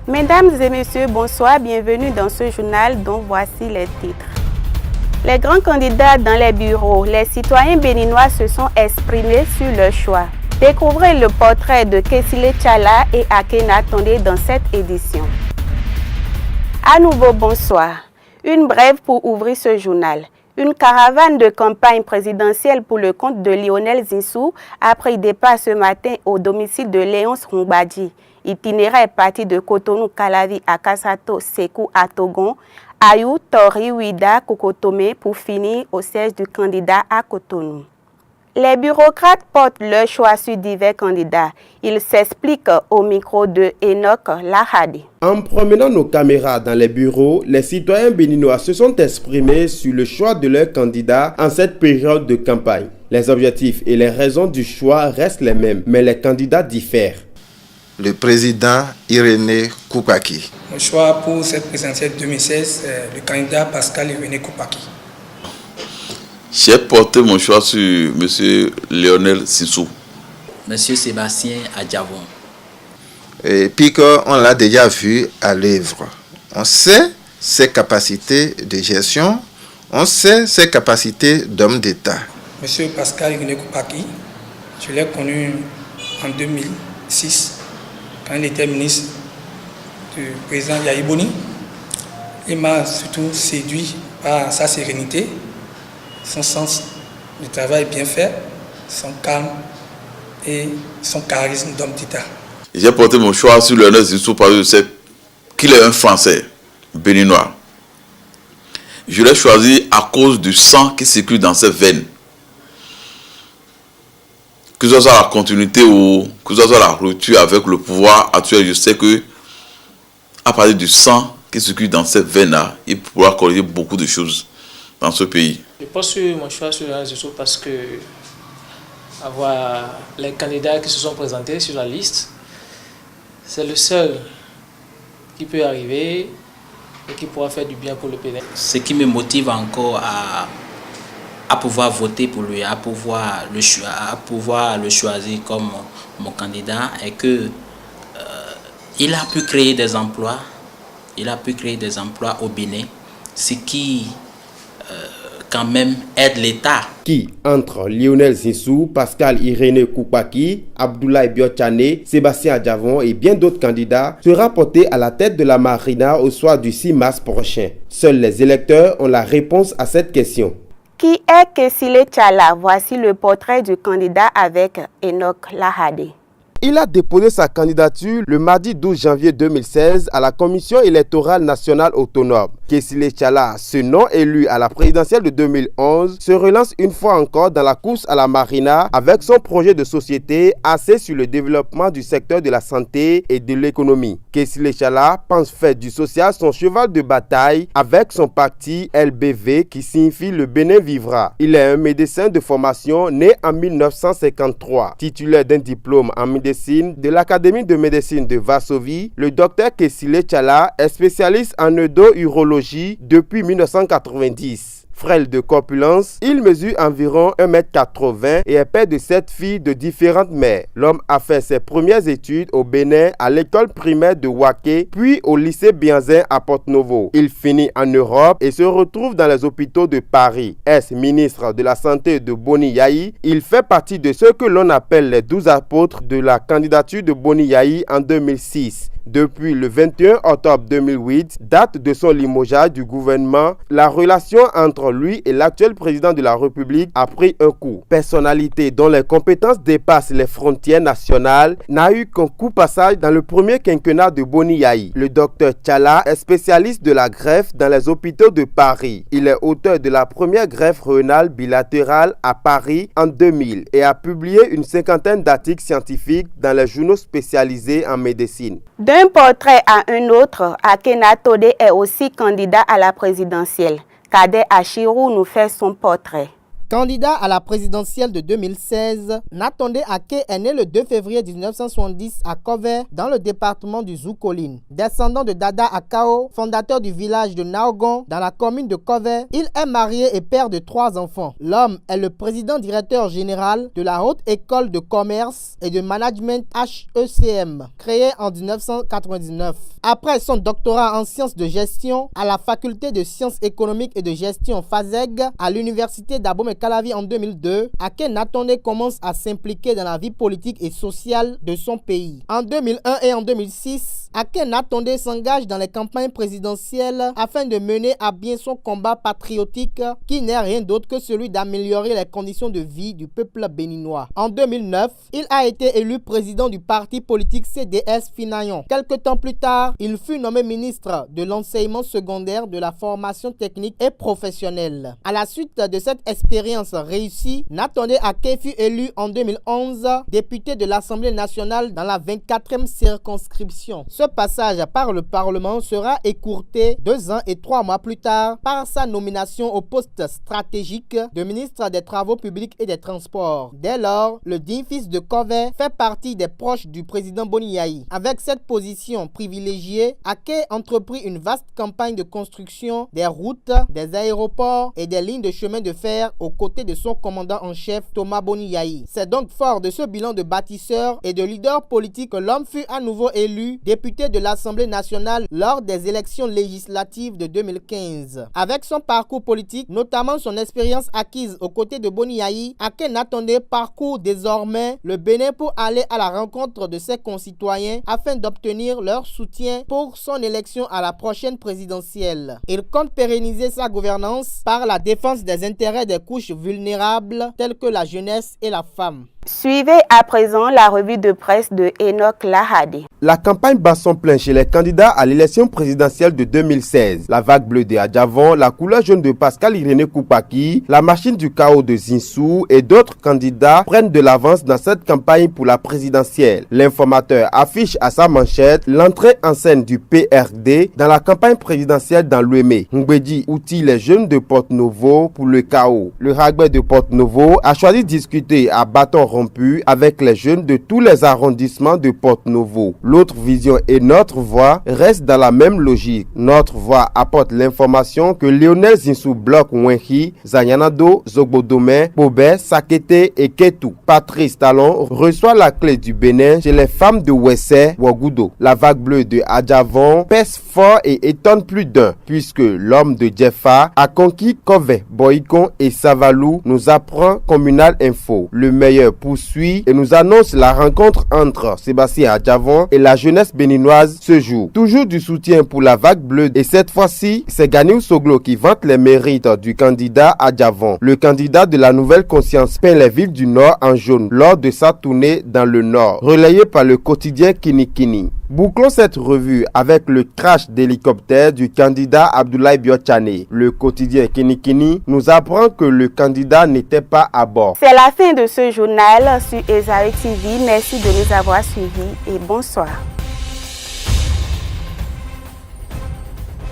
Mesdames et messieurs, bonsoir, bienvenue dans ce journal dont voici les titres. Les grands candidats dans les bureaux, les citoyens béninois se sont exprimés sur leur choix. Découvrez le portrait de Kessile Tchala et Akena Tondé dans cette édition. À nouveau, bonsoir. Une brève pour ouvrir ce journal. Une caravane de campagne présidentielle pour le compte de Lionel Zinsou a pris départ ce matin au domicile de Léonce Rumbadji. Itinéraire parti de Cotonou Calavi à Kassato Sekou à Togon, Ayou Tori Ouida Kokotome pour finir au siège du candidat à Cotonou. Les bureaucrates portent leur choix sur divers candidats. Ils s'expliquent au micro de Enoch Lahadi. En promenant nos caméras dans les bureaux, les citoyens béninois se sont exprimés sur le choix de leurs candidats en cette période de campagne. Les objectifs et les raisons du choix restent les mêmes, mais les candidats diffèrent. Le président Irénée Koupaki. Mon choix pour cette présidentielle 2016, le candidat Pascal Irénée Koupaki. J'ai porté mon choix sur M. Lionel Zinsou. M. Sébastien Adjavon. Et puis qu'on l'a déjà vu à l'œuvre. On sait ses capacités de gestion, on sait ses capacités d'homme d'État. M. Pascal Irénée Koupaki, je l'ai connu en 2006. Quand il était ministre du président Yahi Boni, il m'a surtout séduit par sa sérénité, son sens du travail bien fait, son calme et son charisme d'homme d'État. J'ai porté mon choix sur Lionel Zinsou parce que je sais qu'il est un Français béninois. Je l'ai choisi à cause du sang qui circule dans ses veines. Que ce soit la continuité ou que ce soit la rupture avec le pouvoir actuel, je sais que à partir du sang qui circule dans cette veine-là, il pourra corriger beaucoup de choses dans ce pays. Je pense sur mon choix sur Zinsou parce que avoir les candidats qui se sont présentés sur la liste, c'est le seul qui peut arriver et qui pourra faire du bien pour le pays. Ce qui me motive encore à pouvoir voter pour lui, à pouvoir le choisir comme mon candidat est que il a pu créer des emplois, au Bénin, ce qui quand même aide l'État. Qui, entre Lionel Zinsou, Pascal Irénée Koupaki, Abdoulaye Biotchane, Sébastien Adjavon et bien d'autres candidats, sera porté à la tête de la Marina au soir du 6 mars prochain. Seuls les électeurs ont la réponse à cette question. Qui est Kessile Tchala? Voici le portrait du candidat avec Enoch Lahadi. Il a déposé sa candidature le mardi 12 janvier 2016 à la Commission électorale nationale autonome. Kessile Tchala, ce nom élu à la présidentielle de 2011, se relance une fois encore dans la course à la Marina avec son projet de société axé sur le développement du secteur de la santé et de l'économie. Kessile Tchala pense faire du social son cheval de bataille avec son parti LBV qui signifie le Bénin vivra. Il est un médecin de formation né en 1953, titulaire d'un diplôme en médecine de l'Académie de médecine de Varsovie. Le docteur Kessile Tchala est spécialiste en endo-urologie depuis 1990. Frêle de corpulence, il mesure environ 1,80 m et est père de 7 filles de différentes mères. L'homme a fait ses premières études au Bénin à l'école primaire de Waké, puis au lycée Bianzin à Porto-Novo. Il finit en Europe et se retrouve dans les hôpitaux de Paris. Ex-ministre de la Santé de Boni Yahi, il fait partie de ceux que l'on appelle les 12 apôtres de la candidature de Boni Yahi en 2006. Depuis le 21 octobre 2008, date de son limogeage du gouvernement, la relation entre lui et l'actuel président de la République a pris un coup. Personnalité dont les compétences dépassent les frontières nationales n'a eu qu'un coup passage dans le premier quinquennat de Boni Yahi. Le docteur Tchala est spécialiste de la greffe dans les hôpitaux de Paris. Il est auteur de la première greffe rénale bilatérale à Paris en 2000 et a publié une cinquantaine d'articles scientifiques dans les journaux spécialisés en médecine. D'un portrait à un autre, Akena Tondé est aussi candidat à la présidentielle. Kader Achirou nous fait son portrait. Candidat à la présidentielle de 2016, Natonde Ake est né le 2 février 1970 à Kové, dans le département du Zoukoline. Descendant de Dada Akao, fondateur du village de Naogon, dans la commune de Kové, il est marié et père de 3 enfants. L'homme est le président-directeur général de la Haute École de Commerce et de Management HECM, créée en 1999. Après son doctorat en sciences de gestion à la faculté de sciences économiques et de gestion FASEG à l'université d'Abomey-Calavi en 2002, Ake Natonde commence à s'impliquer dans la vie politique et sociale de son pays. En 2001 et en 2006, Ake Natonde s'engage dans les campagnes présidentielles afin de mener à bien son combat patriotique qui n'est rien d'autre que celui d'améliorer les conditions de vie du peuple béninois. En 2009, il a été élu président du parti politique CDS Finayon. Quelque temps plus tard, il fut nommé ministre de l'enseignement secondaire, de la formation technique et professionnelle. À la suite de cette expérience réussie, Natonde Ake fut élu en 2011 député de l'Assemblée nationale dans la 24e circonscription. Ce passage par le Parlement sera écourté 2 ans et 3 mois plus tard par sa nomination au poste stratégique de ministre des Travaux publics et des Transports. Dès lors, le digne fils de Kové fait partie des proches du président Boni Yayi. Avec cette position privilégiée, Ake entreprit une vaste campagne de construction des routes, des aéroports et des lignes de chemin de fer aux côtés de son commandant en chef Thomas Boni Yayi. C'est donc fort de ce bilan de bâtisseur et de leader politique que l'homme fut à nouveau élu député de l'Assemblée nationale lors des élections législatives de 2015. Avec son parcours politique, notamment son expérience acquise aux côtés de Boni Yayi, Ake Natonde parcourt désormais le Bénin pour aller à la rencontre de ses concitoyens afin d'obtenir leur soutien pour son élection à la prochaine présidentielle. Il compte pérenniser sa gouvernance par la défense des intérêts des couches vulnérables telles que la jeunesse et la femme. Suivez à présent la revue de presse de Enoch Lahadi. La campagne bat son plein chez les candidats à l'élection présidentielle de 2016. La vague bleue de Adjavon, la couleur jaune de Pascal Irénée Koupaki, la machine du chaos de Zinsou et d'autres candidats prennent de l'avance dans cette campagne pour la présidentielle. L'informateur affiche à sa manchette l'entrée en scène du PRD dans la campagne présidentielle dans l'Ouémé. Mbedi outille les jeunes de Porte-Novo pour le chaos. Le Ragbe de Porte-Novo a choisi de discuter à bâton rompu avec les jeunes de tous les arrondissements de Porte-Novo. L'autre vision et notre voix restent dans la même logique. Notre voix apporte l'information que Lionel Zinsou bloque Wenhi, Zanyanado, Zogbodome, Bobé, Sakete et Ketou. Patrice Talon reçoit la clé du Bénin chez les femmes de Wessé, Ouagoudou. La vague bleue de Adjavon pèse fort et étonne plus d'un, puisque l'homme de Djefa a conquis Kové, Boïkon et Savalou, nous apprend Communal Info. Le meilleur poursuit et nous annonce la rencontre entre Sébastien Adjavon et la jeunesse béninoise ce jour. Toujours du soutien pour la vague bleue et cette fois-ci, c'est Ganiou Soglo qui vante les mérites du candidat Adjavon. Le candidat de la nouvelle conscience peint les villes du Nord en jaune lors de sa tournée dans le Nord, relayé par le quotidien Kinikini. Bouclons cette revue avec le crash d'hélicoptère du candidat Abdoulaye Biochane. Le quotidien Kinikini nous apprend que le candidat n'était pas à bord. C'est la fin de ce journal sur Esaïe TV. Merci de nous avoir suivis et bonsoir.